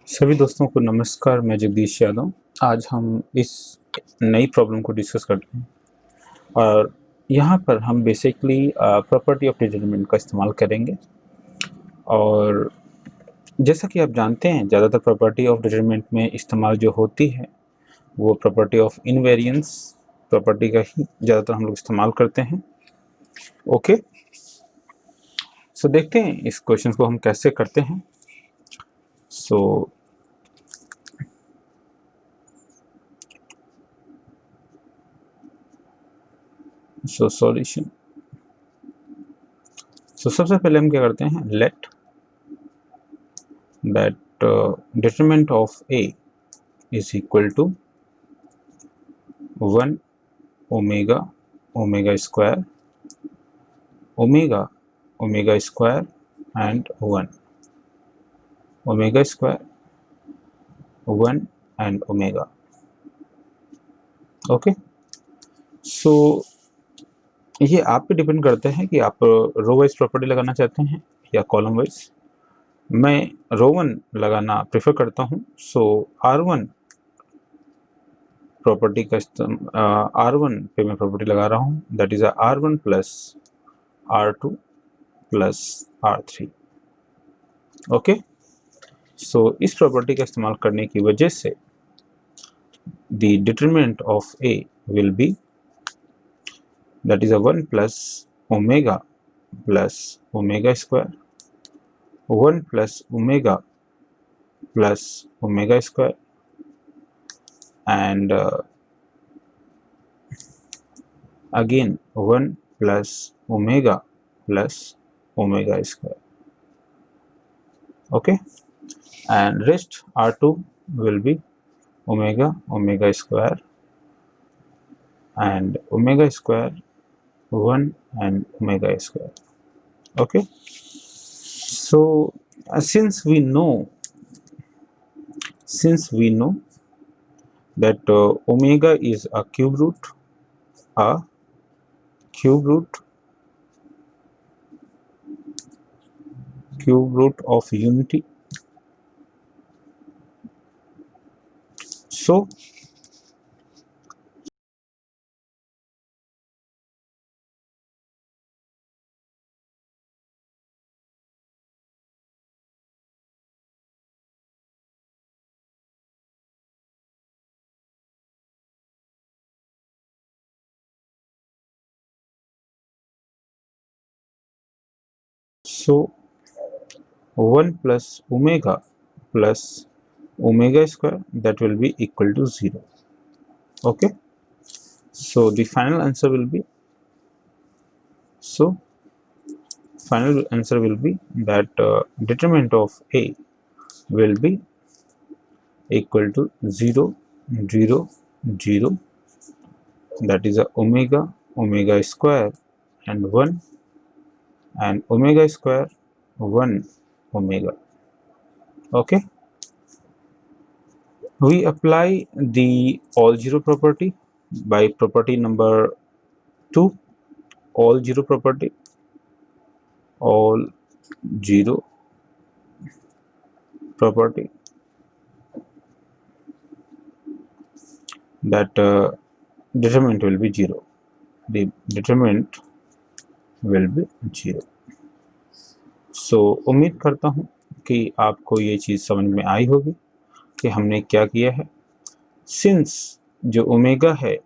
सभी दोस्तों को नमस्कार। मैं जगदीश यादव। आज हम इस नई प्रॉब्लम को डिस्कस करते हैं और यहाँ पर हम बेसिकली प्रॉपर्टी ऑफ डिटरमिनेंट का इस्तेमाल करेंगे। और जैसा कि आप जानते हैं, ज़्यादातर प्रॉपर्टी ऑफ डिटरमिनेंट में इस्तेमाल जो होती है वो प्रॉपर्टी ऑफ इनवेरिएंस प्रॉपर्टी का ही ज़्यादातर हम लोग इस्तेमाल करते हैं। ओके, सो देखते हैं इस क्वेश्चन को हम कैसे करते हैं। सॉल्यूशन। सबसे पहले हम क्या करते हैं, late that determinant of A is equal to 1 omega omega square omega omega square and 1 omega square 1 and omega. Okay, सो ये आप पे डिपेंड करता है कि आप रो वाइज प्रॉपर्टी लगाना चाहते हैं या कॉलम वाइज। मैं रो वन लगाना प्रेफर करता हूँ। सो R1 प्रॉपर्टी का R1 पे मैं प्रॉपर्टी लगा रहा हूँ, that is R1 plus R2 plus R3। Okay, so इस प्रॉपर्टी का इस्तेमाल करने की वजह से the determinant of A will be that is 1 plus omega square 1 plus omega square and again 1 plus omega square. Okay, and rest R2 will be omega square and omega square 1 and omega square. Okay, so since we know that omega is a cube root of unity, so so 1 plus omega square, that will be equal to 0. Okay, so the final answer will be that determinant of A will be equal to 0 0 0, that is a omega square and 1 and omega square 1 omega. Okay, we apply the all zero property by property number 2, all zero property, all zero property, that determinant will be 0. The determinant will be 0. सो उम्मीद करता हूँ कि आपको ये चीज़ समझ में आई होगी कि हमने क्या किया है। सिंस जो ओमेगा है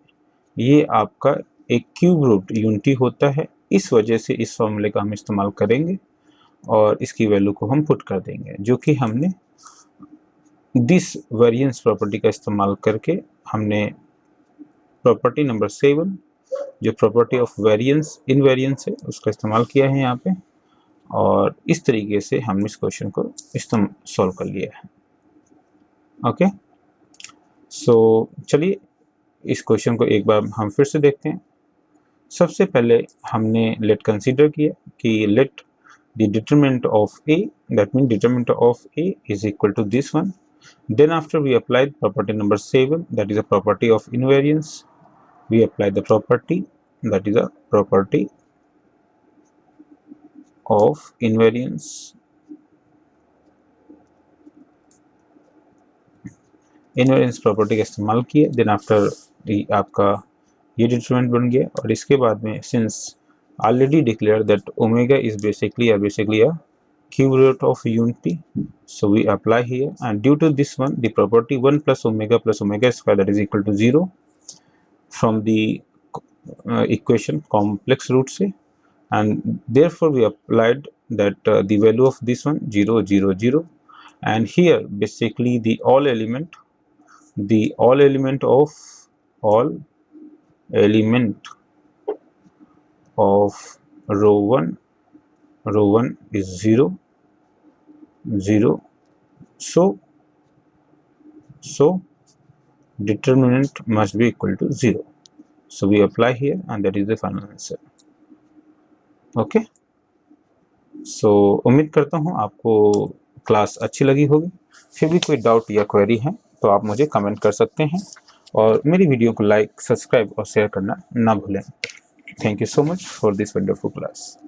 ये आपका एक क्यूब रूट यूनिटी होता है, इस वजह से इस फॉर्मूले का हम इस्तेमाल करेंगे और इसकी वैल्यू को हम पुट कर देंगे, जो कि हमने दिस वेरिएंस प्रॉपर्टी का इस्तेमाल करके हमने प्रॉपर्टी नंबर 7 जो प्रॉपर्टी ऑफ वेरिएंस इनवेरिएंस है उसका इस्तेमाल किया है यहाँ पे, और इस तरीके से हमने इस क्वेश्चन को सॉल्व कर लिया है। ओके, सो चलिए इस क्वेश्चन को एक बार हम फिर से देखते हैं। सबसे पहले हमने लेट कंसीडर किया कि let the determinant of A, that means determinant of A is equal to this one. Then after we applied property number 7, that is a property of invariance. We apply the property, that is a property of invariance. Invariance property का इस्तेमाल किया, then after आपका ये determinant बन गया। और इसके बाद में since already declare that omega is basically a cube root of unity, so we apply here, and due to this one the property 1 plus omega square that is equal to 0 from the equation complex root से, and therefore we applied that the value of this one 0 0 0, and here basically the all element of row 1 is 0 0, so determinant must be equal to 0, so we apply here and that is the final answer. Okay, so उम्मीद करता हूँ आपको class अच्छी लगी होगी। फिर भी कोई डाउट या क्वेरी है तो आप मुझे कमेंट कर सकते हैं, और मेरी वीडियो को लाइक, सब्सक्राइब और शेयर करना ना भूलें। Thank you so much for this wonderful class.